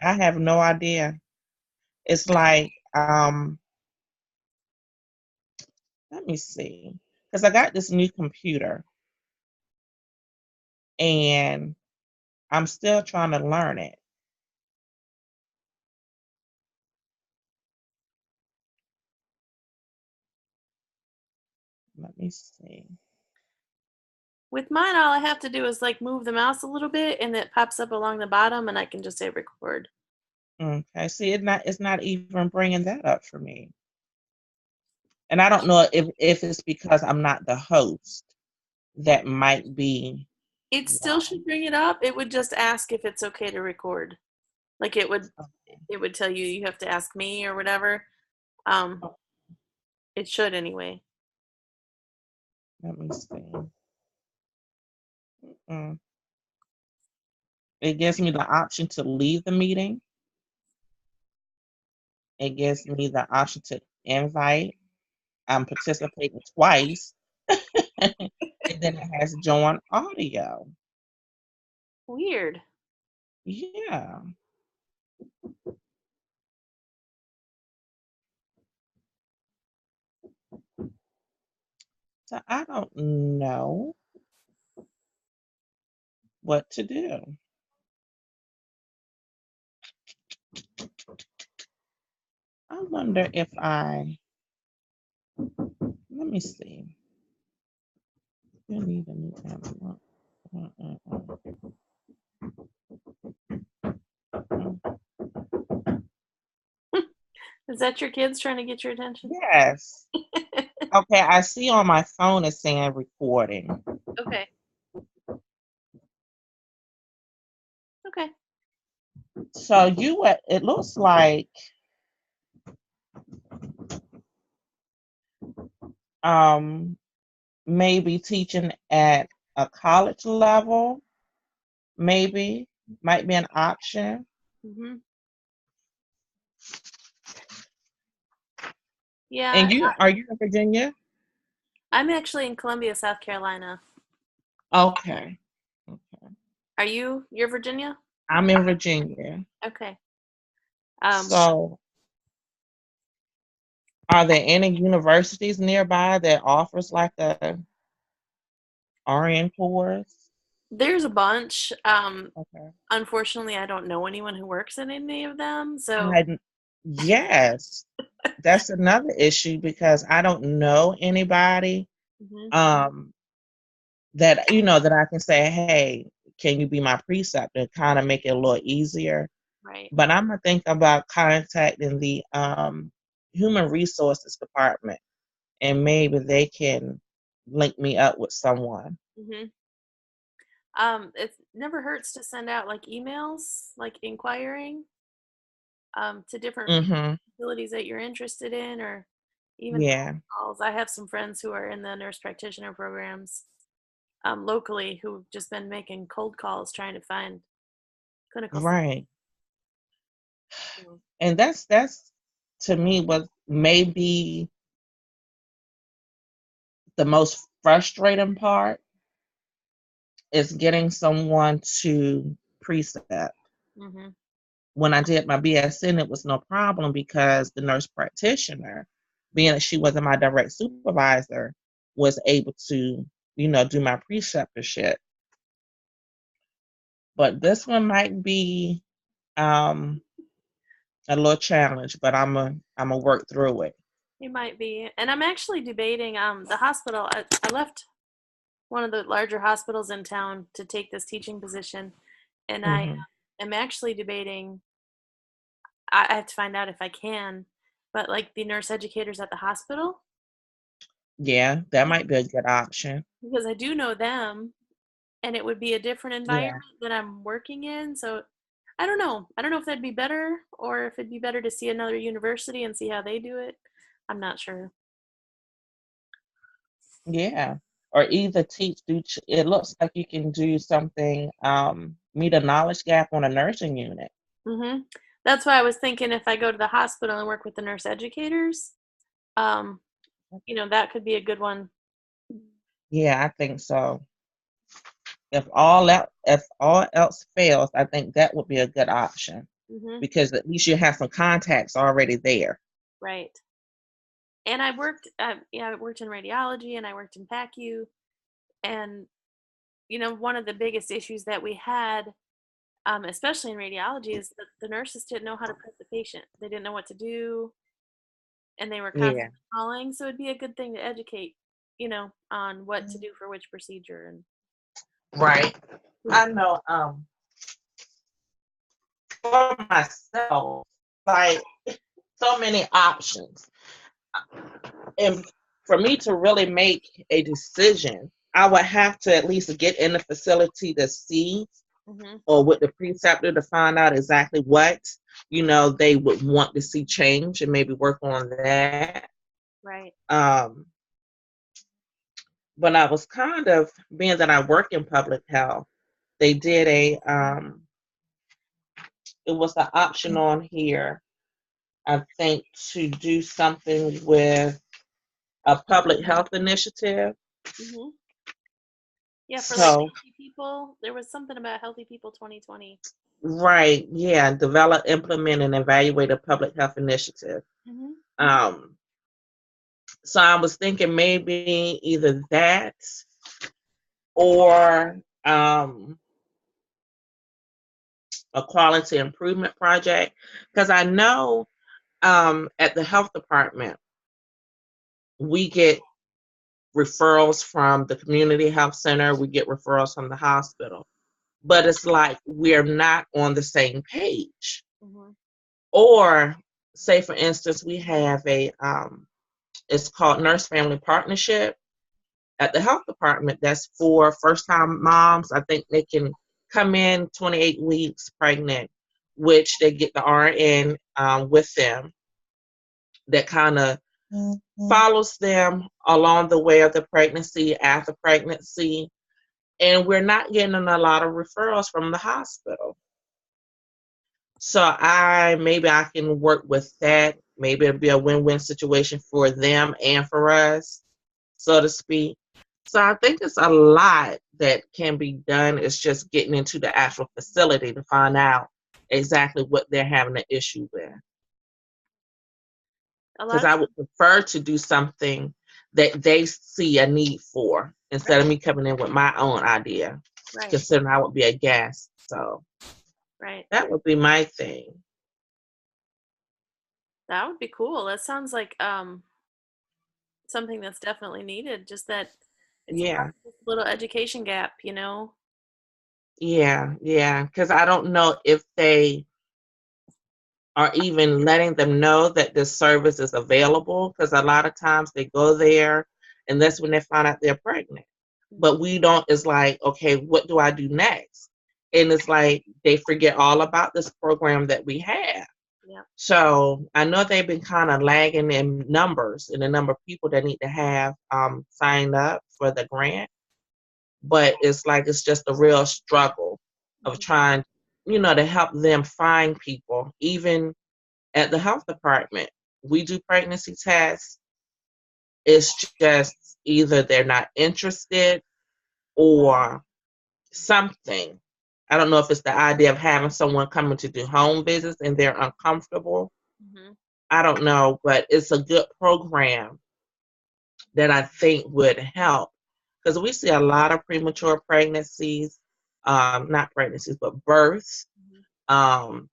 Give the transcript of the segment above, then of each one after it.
I have no idea. It's like, let me see, because I got this new computer and I'm still trying to learn it. Let me see. With mine, all I have to do is like move the mouse a little bit and it pops up along the bottom and I can just say record. Okay, see, it's not even bringing that up for me. And I don't know if it's because I'm not the host. That might be It still why. should bring it up. It would just ask if it's okay to record. Like it would tell you you have to ask me or whatever. Um, Oh, it should anyway. let me see. Mm. It gives me the option to leave the meeting. It gives me the option to invite. I'm participating twice. And then it has join audio. Weird. Yeah. So I don't know what to do. I wonder if let me see. You need a new camera. Is that your kids trying to get your attention? Yes. Okay, I see on my phone it's saying recording. Okay. Okay. So it looks like um maybe teaching at a college level, maybe might be an option. Mhm. Yeah, And you in Virginia? I'm actually in Columbia, South Carolina. Okay. Okay. Are you? You're Virginia? I'm in Virginia. Okay. Um, So are there any universities nearby that offers like a RN course? there's a bunch. Okay. Unfortunately, I don't know anyone who works in any of them, so I, yes, that's another issue because I don't know anybody mhm, um that that I can say, hey, can you be my preceptor? Kind of make it a little easier. right. But I'm gonna think about contacting the human resources department and maybe they can link me up with someone. Mhm. It never hurts to send out like emails, like inquiring to different Mm-hmm. facilities that you're interested in, or even phone Yeah. calls. I have some friends who are in the nurse practitioner programs locally who've just been making cold calls trying to find clinical staff. Right. And that's to me what may be the most frustrating part is getting someone to precept. Hmm. When I did my BSN, it was no problem because the nurse practitioner, being that she wasn't my direct supervisor, was able to, do my preceptorship. But this one might be um, a little challenge, but I'm a work through it. It might be, and I'm actually debating the hospital. I left one of the larger hospitals in town to take this teaching position, and I Hmm. am actually debating. I have to find out if I can, but like the nurse educators at the hospital, Yeah, that might be a good option. because I do know them, and it would be a different Yeah, environment that I'm working in. So I don't know. I don't know if that'd be better or if it'd be better to see another university and see how they do it. I'm not sure. yeah. Or either it looks like you can do something, meet a knowledge gap on a nursing unit. Hmm. That's why I was thinking if I go to the hospital and work with the nurse educators, um, that could be a good one. Yeah, I think so. If all else fails, I think that would be a good option. Hmm. because at least you have some contacts already there. Right. And I worked, I worked in radiology and I worked in PACU. And, one of the biggest issues that we had, especially in radiology, is that the nurses didn't know how to prep the patient. They didn't know what to do, and they were Yeah. constantly calling. So it'd be a good thing to educate, on what to do for which procedure and Right. who. I know for myself, like so many options. And for me to really make a decision, I would have to at least get in the facility to see, Hmm. or with the preceptor to find out exactly what, they would want to see change and maybe work on that. Right. Um, but I was kind of, being that I work in public health, they did it was an option on here, I think, to do something with a public health initiative. Hmm. Yeah, for like So, healthy people, there was something about Healthy People 2020. right, yeah, develop, implement, and evaluate a public health initiative. Hmm. Um, so I was thinking maybe either that or a quality improvement project, because I know at the health department we get referrals from the community health center, we get referrals from the hospital, but it's like we're not on the same page. Hmm. Or say for instance, we have it's called Nurse Family Partnership at the health department. That's for first time moms. I think they can come in 28 weeks pregnant, which they get the RN with them that kind of follows them along the way of the pregnancy, after pregnancy. And we're not getting a lot of referrals from the hospital. So maybe I can work with that. Maybe it'll be a win-win situation for them and for us, so to speak. So I think it's a lot that can be done. It's just getting into the actual facility to find out exactly what they're having an issue with. A lot Because of I would prefer to do something that they see a need for instead of me coming in with my own idea, right, considering I would be a guest. So right. that would be my thing. That would be cool. That sounds like something that's definitely needed. Just that it's Yeah. probably just a little education gap. Yeah, yeah, because I don't know if they are even letting them know that this service is available. Because a lot of times they go there, and that's when they find out they're pregnant. But we don't. It's like, okay, what do I do next? And it's like they forget all about this program that we have. Yeah. So I know they've been kind of lagging in numbers and the number of people that need to have signed up for the grant. But it's like it's just a real struggle of Mhm. trying, to help them find people. Even at the health department, we do pregnancy tests. It's just either they're not interested or something. I don't know if it's the idea of having someone coming to do home visits and they're uncomfortable. Mhm. I don't know, but it's a good program that I think would help, because we see a lot of premature pregnancies, not pregnancies, but births, Mhm. um,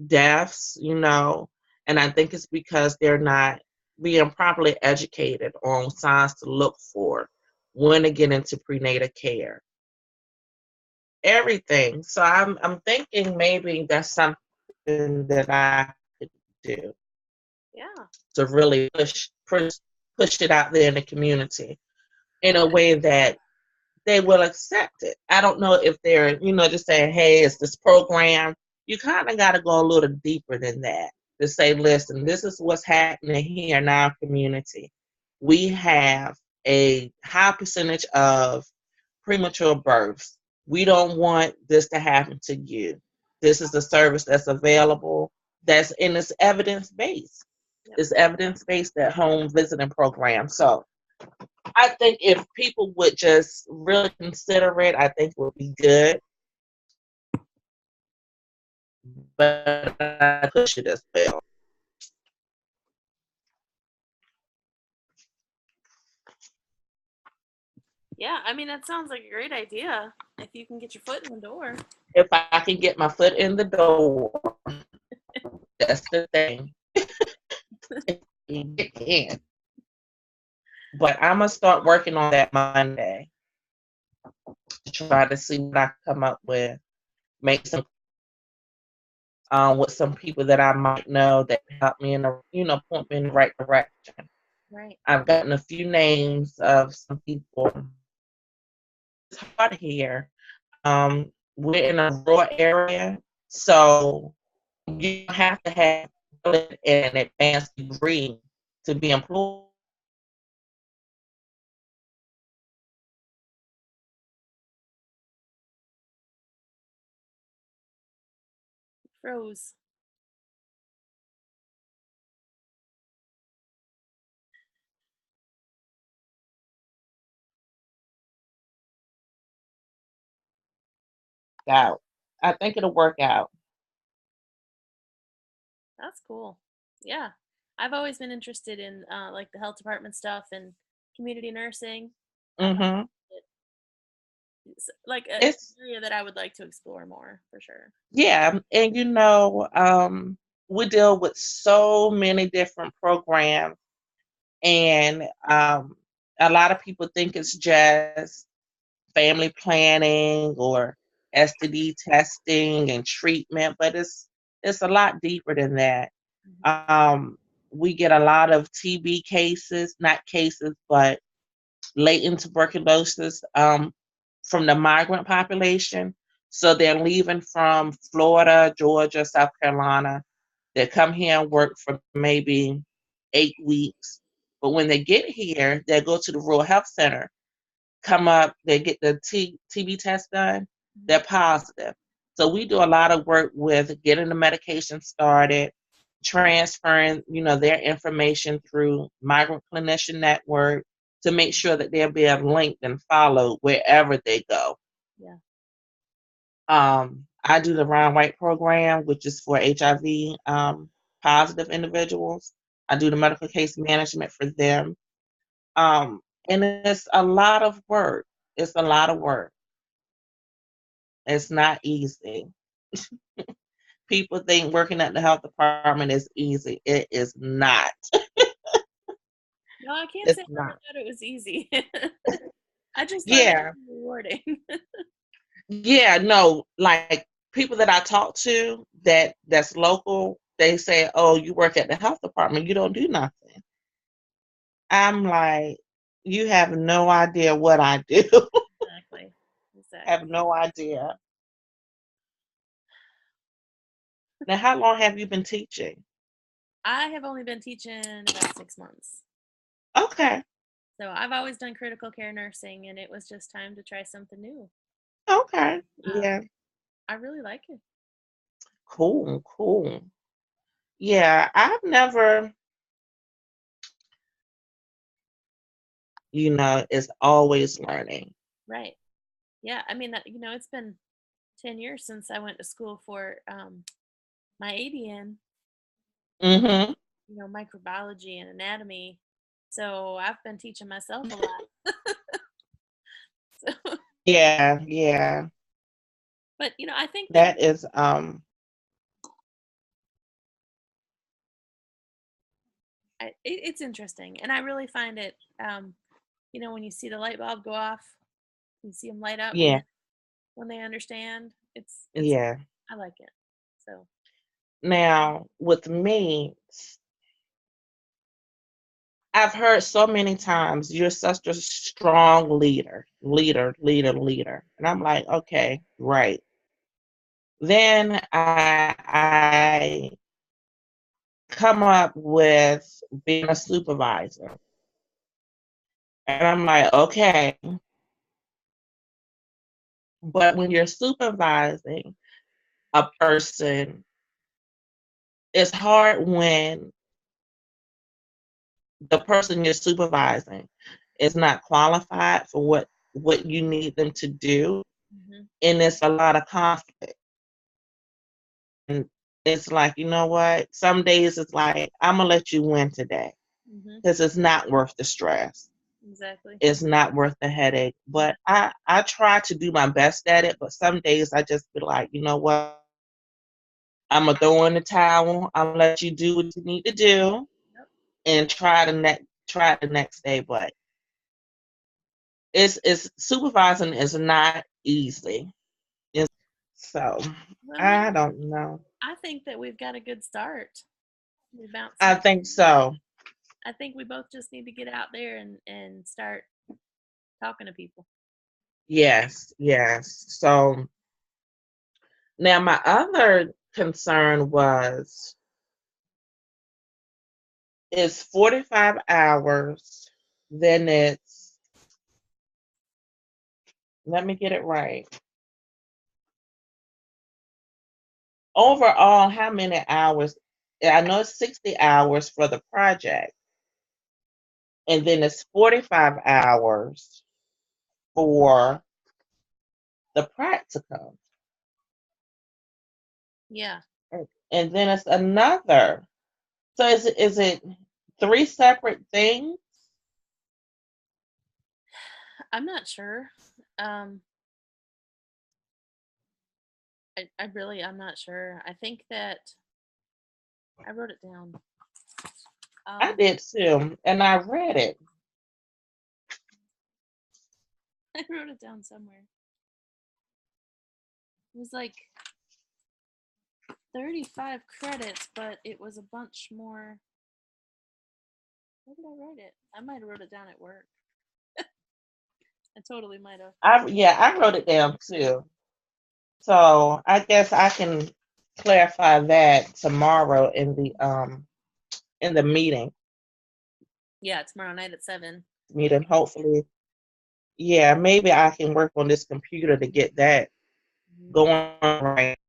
deaths, and I think it's because they're not being properly educated on signs to look for when to get into prenatal care, everything. So I'm thinking maybe that's something that I could do Yeah. to really push it out there in the community in a way that they will accept it. I don't know if they're, just saying, hey, it's this program. You kind of got to go a little deeper than that to say, listen, this is what's happening here in our community. We have a high percentage of premature births. We don't want this to happen to you. This is the service that's available, that's in this evidence based. Yep. It's evidence based, that home visiting program. So I think if people would just really consider it, I think it would be good. but I push it as well. Yeah, I mean, that sounds like a great idea if you can get your foot in the door. If I can get my foot in the door, that's the thing. It can. But I'm gonna start working on that Monday to try to see what I come up with. Make some with some people that I might know that help me in the point me in the right direction. Right. I've gotten a few names of some people. It's hard here. We're in a rural area, so you have to have an advanced degree to be employed. Froze. Out. I think it'll work out. That's cool. Yeah. I've always been interested in like the health department stuff and community nursing. Hmm. It's like an It's area that I would like to explore more for sure. yeah, and we deal with so many different programs, and a lot of people think it's just family planning or STD testing and treatment, but it's a lot deeper than that. Mhm. We get a lot of TB cases, not cases, but latent tuberculosis from the migrant population. So they're leaving from Florida, Georgia, South Carolina. They come here and work for maybe 8 weeks. But when they get here, they go to the rural health center, come up, they get the TB test done, Mhm. they're positive. So we do a lot of work with getting the medication started, transferring, their information through Migrant Clinician Network to make sure that they're being linked and followed wherever they go. Yeah. I do the Round White program, which is for HIV positive individuals. I do the medical case management for them. Um, and it's a lot of work. It's a lot of work. It's not easy. People think working at the health department is easy. It is not. No, I can't say It's I ever not. thought it was easy. I just thought it Yeah. was rewarding. Yeah, no, like people that I talk to that's local, they say, "Oh, you work at the health department, you don't do nothing." I'm like, "You have no idea what I do." Exactly. Have Exactly. no idea. Now, how long have you been teaching? I have only been teaching about 6 months. Okay. So I've always done critical care nursing, and it was just time to try something new. Okay. Um, Yeah. I really like it. Cool. Cool. Yeah, I've never, it's always learning. Right. Yeah. I mean, it's been 10 years since I went to school for my ADN, Mm-hmm. microbiology and anatomy. So I've been teaching myself a lot. So, Yeah, yeah. but I think that That is it's interesting, and I really find it. When you see the light bulb go off, you see them light up yeah, when they understand. It's yeah. I like it. So Now, with me, I've heard so many times you're such a strong leader, leader, leader, leader. And I'm like, okay, right. Then I come up with being a supervisor. And I'm like, okay, but when you're supervising a person, it's hard when the person you're supervising is not qualified for what you need them to do, mhm. and it's a lot of conflict. And it's like, you know what? Some days it's like, I'm gonna let you win today Mhm. because it's not worth the stress. Exactly. It's not worth the headache. But I try to do my best at it. But some days I just be like, you know what? I'm gonna throw in the towel. I'm gonna let you do what you need to do Yep. and try the next day. But it's supervising is not easy. So Well, I don't know. I think that we've got a good start. We bounced I some. think so. I think we both just need to get out there and start talking to people. Yes, yes. So now my other concern was it's 45 hours, then it's, let me get it right. Overall, how many hours? I know it's 60 hours for the project, and then it's 45 hours for the practicum. Yeah. And then it's another. So is it three separate things? I'm not sure. Um, I'm not sure. I think that I wrote it down. I Um, did too, and I read it. I wrote it down somewhere. It was like 35 credits, but it was a bunch more. Where did I write it? I might have wrote it down at work. I totally might have. I wrote it down too. So I guess I can clarify that tomorrow in the Yeah, tomorrow night at 7. meeting. Hopefully, yeah, maybe I can work on this computer to get that Mhm. going right.